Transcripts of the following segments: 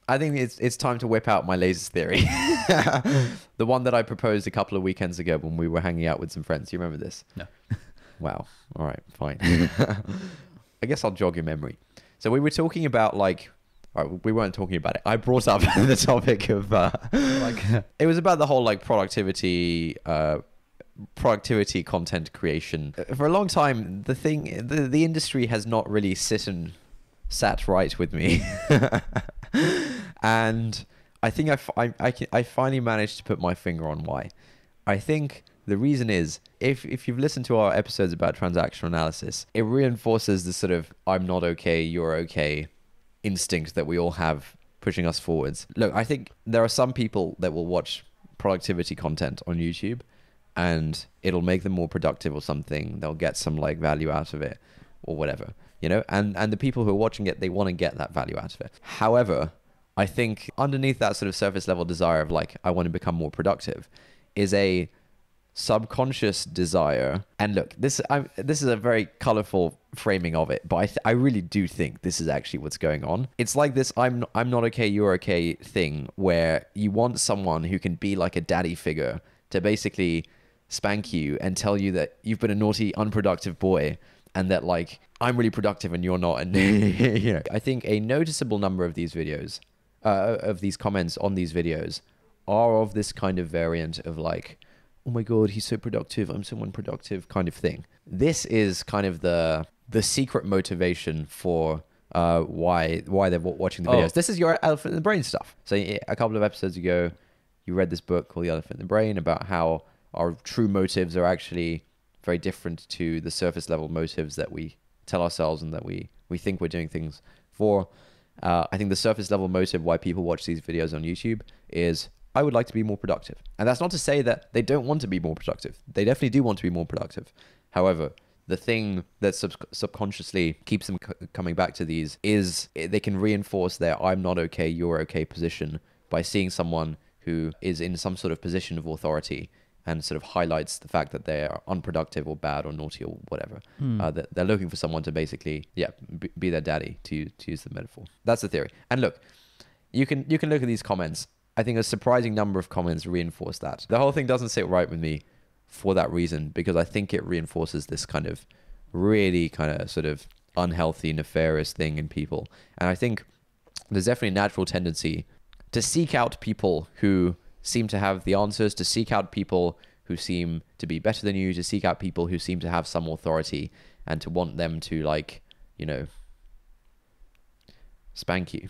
I think it's time to whip out my lasers theory. The one that I proposed a couple of weekends ago when we were hanging out with some friends. You remember this? No. Wow. All right, fine. I guess I'll jog your memory. So we were talking about like, we weren't talking about it. I brought up the topic of it was about the whole like productivity content creation. For a long time, the industry has not really sat right with me. And I think I finally managed to put my finger on why. I think the reason is, if you've listened to our episodes about transactional analysis, it reinforces the sort of I'm not okay, you're okay instinct that we all have pushing us forwards. Look, I think there are some people that will watch productivity content on YouTube and it'll make them more productive or something. They'll get some like value out of it or whatever, you know? And the people who are watching it, they want to get that value out of it. However, I think underneath that sort of surface level desire of like, I want to become more productive is a subconscious desire. And look, this is a very colorful framing of it, but I really do think this is actually what's going on. It's like this I'm not okay, you're okay thing where you want someone who can be like a daddy figure to basically spank you and tell you that you've been a naughty, unproductive boy and that like I'm really productive and you're not. And you know, I think a noticeable number of these videos, of these comments on these videos are of this kind of variant of like, oh my God, he's so productive, I'm so unproductive kind of thing. This is kind of the secret motivation for why they're watching the videos. This is your elephant in the brain stuff. So a couple of episodes ago, you read this book called The Elephant in the Brain about how our true motives are actually very different to the surface level motives that we tell ourselves and that we think we're doing things for. I think the surface level motive why people watch these videos on YouTube is, I would like to be more productive. And that's not to say that they don't want to be more productive. They definitely do want to be more productive. However, the thing that subconsciously keeps them coming back to these is they can reinforce their I'm not okay, you're okay position by seeing someone who is in some sort of position of authority and sort of highlights the fact that they are unproductive or bad or naughty or whatever. They're looking for someone to basically, be their daddy, to use the metaphor. That's the theory. And look, you can look at these comments. I think a surprising number of comments reinforce that. The whole thing doesn't sit right with me for that reason, because I think it reinforces this kind of really kind of sort of unhealthy, nefarious thing in people. And I think there's definitely a natural tendency to seek out people who seem to have the answers, to seek out people who seem to be better than you, to seek out people who seem to have some authority, and to want them to, like, you know, spank you.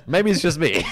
Maybe it's just me.